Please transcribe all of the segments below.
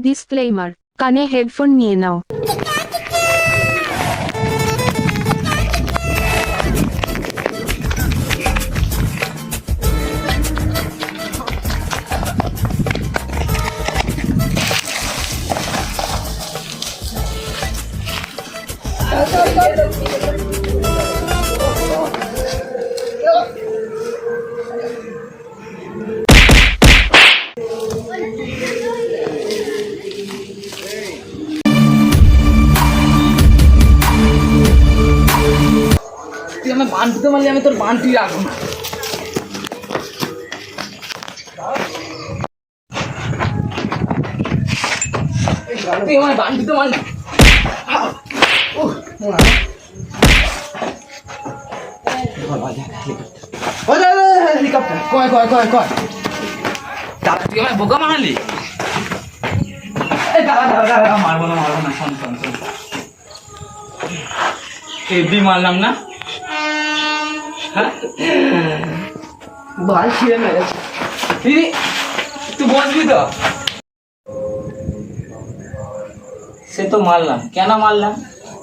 Disclaimer, কানে headphone নিয়ে নাও। তুই আমার বান্টিতে মারলে আমি তোর বান্টি রাখবো না। তুই আমার বান্টিতে মারলি হেলিকপ্টার কয় কয় কয় কয় তুই আমার বোকা মারলি। মারবো না শোন শোন শোন হেভি মারলাম না। বাল ছিঁড়ে মেরেছে। দিদি তুই বসবি তো? সে তো মারলাম, কেন মারলাম?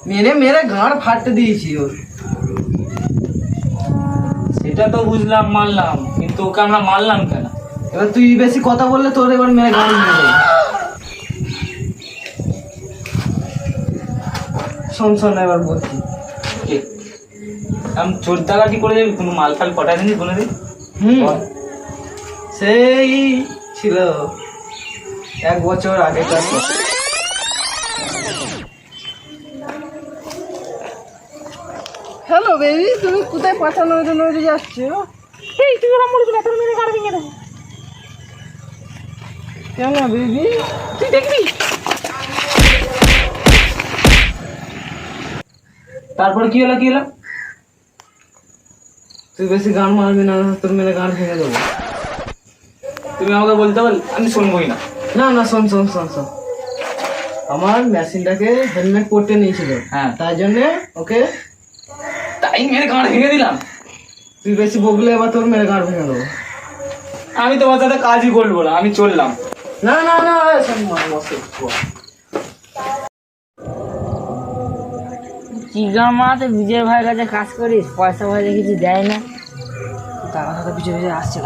মেরে মেরে গাঁড় ফাটতে দিয়েছি ওর। সেটা তো বুঝলাম মারলাম, কিন্তু ওকে আমরা মারলাম কেন? এবার তুই বেশি কথা বললে তোর এবার মেরে গাঁড় মেরে দেবো। শোন শোন এবার বলছি, আমি চোর ডাকাতি করে যাবি, কোনো মাল ফাল পটাই দিনি কোনোদিন? সেই ছিল 1 বছর আগে। হ্যালো বেবি, তুমি কোথায় পাঠানোর জন্য যাচ্ছো? এই তুই ওরা মরে গেলে তোর মেরে গাড়ি ভেঙে দেবো। কেন বেবি? তুই দেখবি। তারপর কি হলো কি হলো? তুই বেশি গান মারবি না, তোর মেরে গান ভেঙে দেবো। তুমি আমাকে বলতে বল, আমি শুনবোই না। না না শোন শোন শোন শোন, আমার মেশিনটাকে হেলমেট পরতে নিয়েছিল, হ্যাঁ তাই জন্য ওকে তাই মেরে গান ভেঙে দিলাম। তুই বেশি বকলে এবার তোর মেরে গান ভেঙে দেবো। আমি তোমার সাথে কাজই করবো না, আমি চললাম। না না না চিগামাতে বিজয় ভাইয়ের কাছে কাজ করিস, পয়সা পয়সা কিছু দেয় না। তার সাথে পিছিয়ে পিছিয়ে আসছে।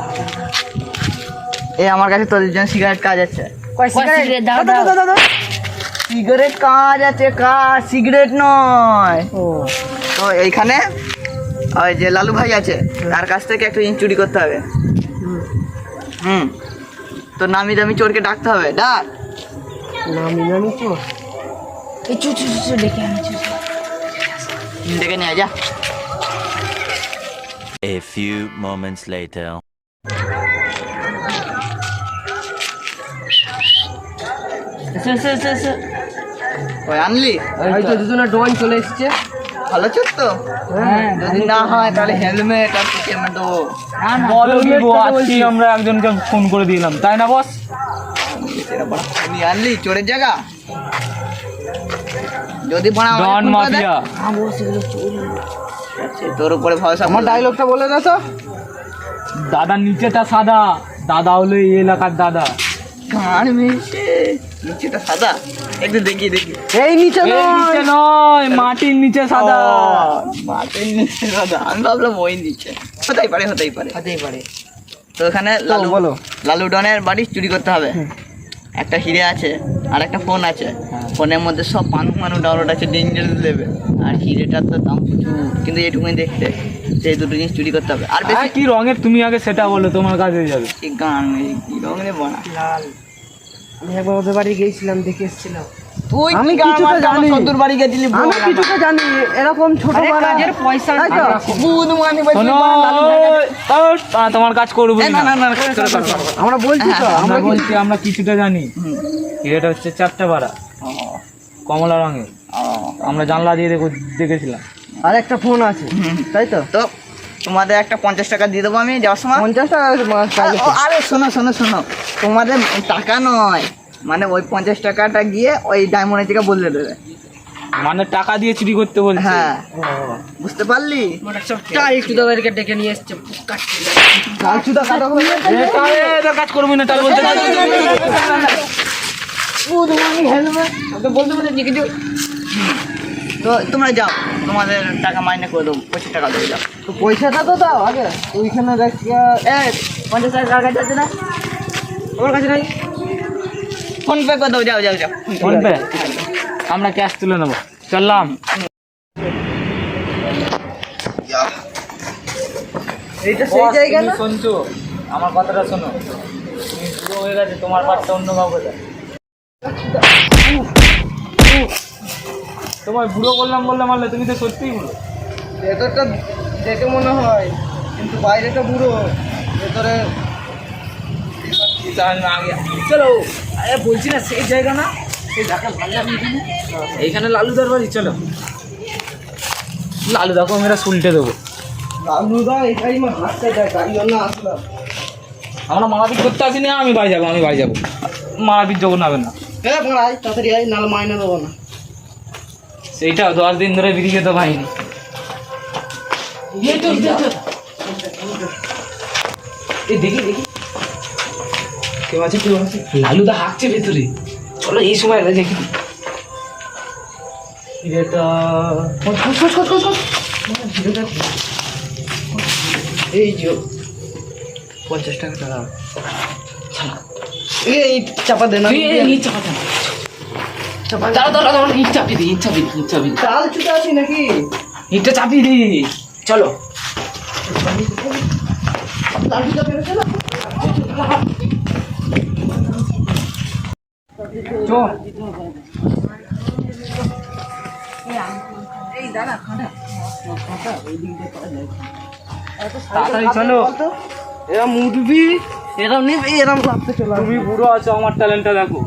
এই আমার কাছে তোদের জন্য সিগারেট কাজ আছে। সিগারেট দাও দাও। সিগারেট কাজ আছে, কাজ সিগারেট নয়। ও তো এইখানে ওই যে লালু ভাই আছে, তার কাছ থেকে একটা জিনিস চুরি করতে হবে। তো নামি দামি চোরকে ডাকতে হবে। ডাক। নামি নামি চোর এই চু চু চু ডেকে আনছি। ডেকে নিয়ে যা। A few moments later. ওই আনলি? ওই তো দুজনে ডন চলে এসছে। ভালো চোর তো। হ্যাঁ যদি না হয় তাহলে হেলমেট আর পিছিয়ে আমরা দেবো। বলো কি আজকে আমরা একজনকে ফোন করে দিলাম, তাই না বস? তুই আনলি চোরের জায়গা? যদি বড় ডন মাফিয়া। তোর উপরে ভরসা। আমার ডায়লগটা বলে দে তো। দাদা নিচেটা সাদা, দাদা হলো এই এলাকার দাদা। গান মিশে নিচেটা সাদা, একটু দেখি দেখি। এই নিচে নয়, মাটির নিচে সাদা। মাটির নিচে সাদা, আমি ভাবলাম ওই নিচে। হতেই পারে হতেই পারে হতেই পারে। তো এখানে লালু বলো। লালু ডনের বাড়ি চুরি করতে হবে। একটা হিরে আছে আর একটা ফোন আছে। ফোনের মধ্যে সব মানু ডাউনলোড আছে, ডেঞ্জারাস লেভেল। আর হিরেটার তো দাম প্রচুর, কিন্তু এটুকুনি দেখতে। সেই দুটো জিনিস চুরি করতে হবে। আর বেশি কি রঙের তুমি আগে সেটা বলো, তোমার কাছে যাবে। কি গান, কি রঙের বানা। লাল। আমি একবার ওদের বাড়ি গিয়েছিলাম, দেখে এসেছিলাম। তুই আমি গান কিছুটা মারতে আমার জানি। সদ্দুর বাড়ি গেছিলি। আমি কিছুটা জানি, এরকম ছোট কাজের পয়সা তোমার কাজ করবো না না না আমরা বলছি তো, হ্যাঁ, আমরা বলছি আমরা কিছুটা জানি। এটা হচ্ছে 4টা বাড়া, কমলা রঙের। আমরা জানলা দিয়ে দেখেছিলাম। আর একটা ফোন আছে, তাই তো? তো তোমাদের একটা 50 টাকা দিয়ে দেবো আমি যাওয়ার সময়। 50 টাকা। আরে শোনো শোনো শোনো, তোমাদের টাকা নয়, মানে ওই 50 টাকাটা গিয়ে ওই ডায়মন্ডের থেকে বদলে দেবে। মানে টাকা দিয়ে চুরি করতে বলছে। হ্যাঁ বুঝতে পারলি? একটু তাদেরকে ডেকে নিয়ে এসছে। কাজ করবি না, তাহলে বলতে বলতে বলতে যে কিছু তো তোমরা যাও, তোমাদের টাকা মাইনে করে দেবো, 25 টাকা দেবে যাও। তো পয়সাটা তো দাও আগে, ওইখানে রাখি। 50 টাকা কার কাছে আছে না? আমার কাছে নাই। ফোন পে করে দেবো, যাও যাও যাও। Phone pay? আমরা ক্যাশ তুলে নেবো, চললাম। এইটা সেই জায়গা না? শুনছো আমার কথাটা শোনো, তুমি পুরো হয়ে গেছে, তোমার পাশটা অন্য কাউকে দাও। তোমার বুড়ো বললাম মারলে, তুমি তো সত্যিই বুড়ো। ভেতরটা দেখে মনে হয়, কিন্তু বাইরেটা বুড়ো, ভেতরে চলো, আরে বলছি না সেই জায়গা না, সেই জায়গা ভালো লাগবে এখানে। এইখানে লালুদার বাড়ি, চলো। লালুদাকে আমরা শুলটে দেবো। লালুদা এটাই আমার হাতটা দেয়, তাই জন্য আসলাম। আমরা মারাপিট করতে আসিনি, আমি বাড়ি যাবো, মারাপিট যখন হবে না। হ্যাঁ ভাই তাড়াতাড়ি আয়, নাহলে মাইনে দেবো না। সেইটা 10 দিন ধরে বিড়ি খেতে পাইনি। দেখি কেউ আছে? লালুদা হাঁকছে ভেতরে, চলো এই সময় দেখি। এই যে 50 টাকা দাঁড়া, এই চাপা দে না, দাঁড়া, ইট চাপিয়ে দিই। চাল ছুটে আছি নাকি? ইটটা চাপিয়ে দিই, চলো। লাঠিটা পেরেছে না? চল। তাড়াতাড়ি চলো। এরম উঠবি, এরম নিবি, এরম ভাবতে চলে আসবি। তুমি বুড়ো আছো, আমার ট্যালেন্টটা দেখো।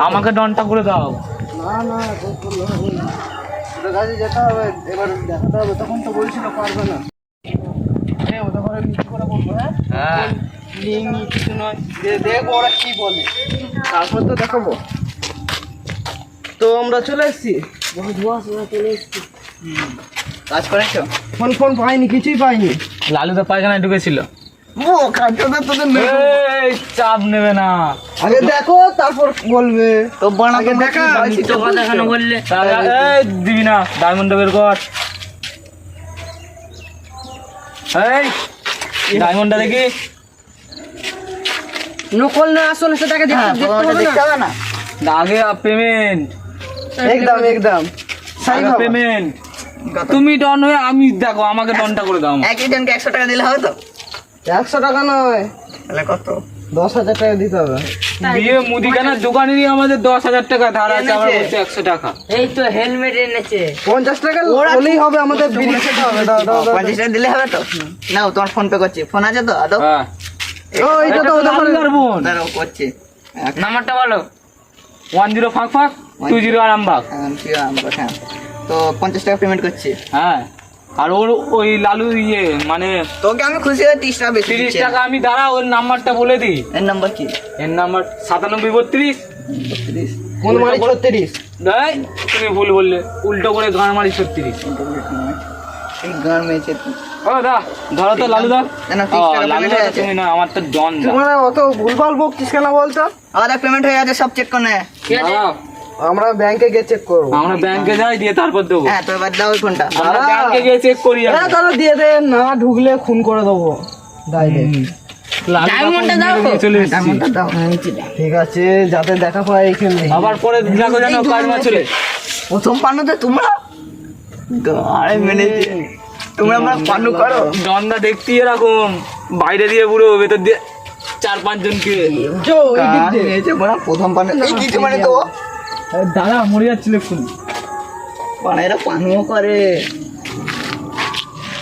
আমাকে ডনটা করে দাও। না না তোর করলে হবে না, ওদের কাছে যেতে হবে, এবার দেখাতে হবে। তখন তো বলছিল পারবে না। ওদের ঘরে মিষ্টি করে বলবো। হ্যাঁ লিঙ্গি কিছু নয়, দেখবো ওরা কি বলে, তারপর তো দেখাবো। তো আমরা চলে এসছি, কাজ করেছো? ফোন পাইনি, কিছুই পাইনি। লালুদা পায়খানায় ঢুকেছিল। আগে চাপ নেবে না, দেখো তারপর বলবে। তো আগে দেখা দেখানো বললে দিবি না। ডায়মন্ড বের কর, ডায়মন্ডটা দেখি। নকল না আসল সেটাকে দেখতে হবে না। আগে পেমেন্ট, একদম পেমেন্ট। তুমি ডন হয়ে আমি দেখো, আমাকে ডনটা করে দাও। একই জনকে 100 টাকা দিলে হবে তো? 100 টাকা নয়, তাহলে কত? 10,000 টাকা দিতে হবে। বিয়ে মুদিখানার দোকানেরই আমাদের 10,000 টাকা ধার আছে, আমরা বলছি 100 টাকা। এই তো হেলমেট এনেছে। 50 টাকা হলেই হবে, আমাদের বিল খেতে হবে। দাও 50 টাকা দিলে হবে তো? নাও তোমার ফোন পে করছি, ফোন আছে তো? আদৌ হ্যাঁ, এটা তো লালুদার বোন। দাঁড়াও করছি, নাম্বারটা বলো। 10 ফাঁক 20 আরাম ভাগ। হ্যাঁ তো 50 টাকা পেমেন্ট করছি। হ্যাঁ, আর ওর ওই লালু মানে তোকে আমি খুশি হয়ে 30 টাকা বেশি 30 টাকা আমি দাঁড়া, ওর নাম্বারটা বলে দিই। এর নাম্বার কি? এর নাম্বার 9732 32 কোন মানে 36? দেখ, তুমি ভুল বললে, উল্টো করে গান মারি 36। এই গান মেয়েছে ও দা, ধরো তো লালুদা। না 30 টাকা পেমেন্ট হয়ে আছে। তুমি না, আমার তো ডন দা। তোমরা অত ভুলভাল বকছিস কেন বলতো? আমাদের পেমেন্ট হয়ে আছে, সব চেক করে নে। দাঁড়াও, আমরা ব্যাংকে গিয়ে চেক করব। আমরা ব্যাংকে যাই, দিয়ে তারপর দেবো। হ্যাঁ তো এবার দাও ওই ফোনটা। আমরা ব্যাংকে গিয়ে চেক করি। হ্যাঁ তাহলে দিয়ে দে, না ঢুকলে খুন করে দেবো। ডায়মন্ডটা দাও। চলে এসেছি। ডায়মন্ডটা দাও। ঠিক আছে, যাতে দেখা পায় এইখানে। আবার পরে দেখো যেন কাজ না চলে। প্রথম পান্নুতে তোমরা আরে মেনেছে, তোমরা আমরা পান্নু করো। ডনদা দেখতে এরকম, বাইরে দিয়ে পুরো, ভেতর দিয়ে 4-5 জনকে। প্রথম পান্নু এই কিছু মানে তো দাদা মরে যাচ্ছিল ফুল। পানাইরা পানুও করে।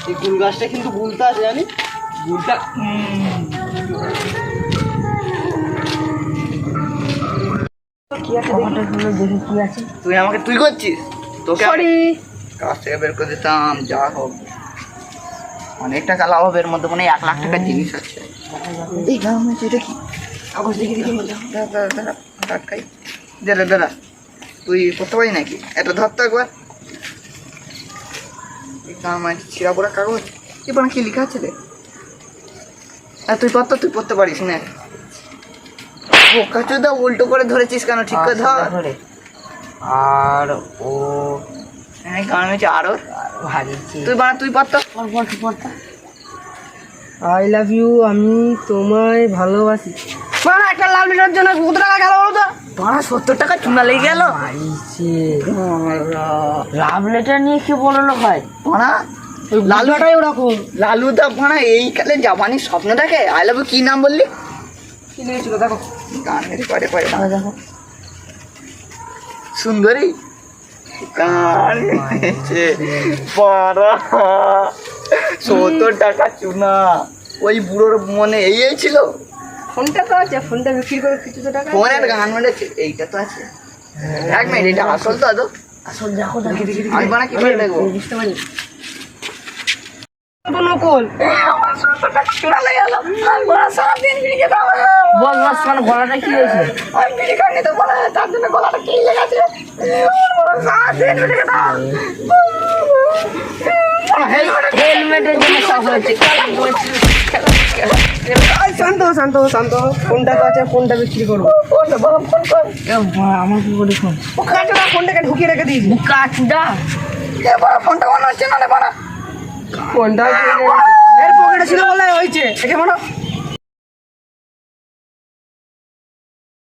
এই কুল গাছটা কিন্তু বুলতে আছে জানি, গুলটা তুই আমাকে তুই করছিস, তোকে সরি। কাছ থেকে বের করে দিতাম। যা হোক, অনেক টাকা লাভ হবে এর মধ্যে, মানে 1 লাখ টাকার জিনিস আছে। এই গান হয়েছে, এটা কি? কাগজ দেখি দেখি, দাঁড়া দাঁড়া, তুই করতে পারি নাকি? এটা ধরতো একবার। এই গান মানে ছিঁড়া পড়া কাগজ, এবার কি লেখা আছে রে? তুই পড়তে পারিস না? বোকা চোদা উল্টো করে ধরেছিস কেন? ঠিক করে ধর। ধরে আর ও হ্যাঁ গান হয়েছে আরো। ভারিছে তুই বানা, তুই পারতো। আই লাভ ইউ, আমি তোমায় ভালোবাসি। মানে একটা লাল মিটার জন্য কত টাকা গেল বলো তো? বানা 70 টাকা চুনা লেগে গেল। লাভ লেটার নিয়ে কি বললো ভাই? বানা লালুটাই ওরকম। লালুদা বানা এই কালে জাপানি স্বপ্ন দেখে। আই লাভ ইউ কি নাম বললি? কি নিয়েছিল দেখো, গানের পরে পরে দেখো সুন্দরী গান হয়েছে। বারা 70 টাকা চুনা। ওই বুড়োর মনে এই ছিল। ফোনটা তো আছে, ফোনটা বিক্রি করে কিছু তো টাকা ফোনের গান মেরেছে। এইটা তো আছে। এক মিনিট, এটা আসল তো আদৌ? আসল দেখো দেখি দেখি আমি বানা কি করে দেখবো? বুঝতে পারি তো নকল। চুনা লেগে গেল। আমি বানা সারাদিন বিড়ি খেতাম। বল মাস মানে গলাটা কি হয়েছে? আমি বিড়ি খাইনি তো বলে, তার জন্য গলাটা কি লেগেছে। সারাদিন বিড়ি খেতাম। হেলমেটের জন্য সব হয়েছে। শান্ত হো, শান্ত হো, শান্ত হো। ফোনটা তো আছে, ফোনটা বিক্রি করবো। ফোনটা বাবা ফোন কর। আমার কি করে ফোন? ও কাছে না, ফোনটাকে ঢুকিয়ে রেখে দিয়েছি। কাজটা এ বাবা ফোনটা মনে হচ্ছে না রে বানা। ফোনটা এর পকেটে ছিল বলে হয়েছে। একে বলো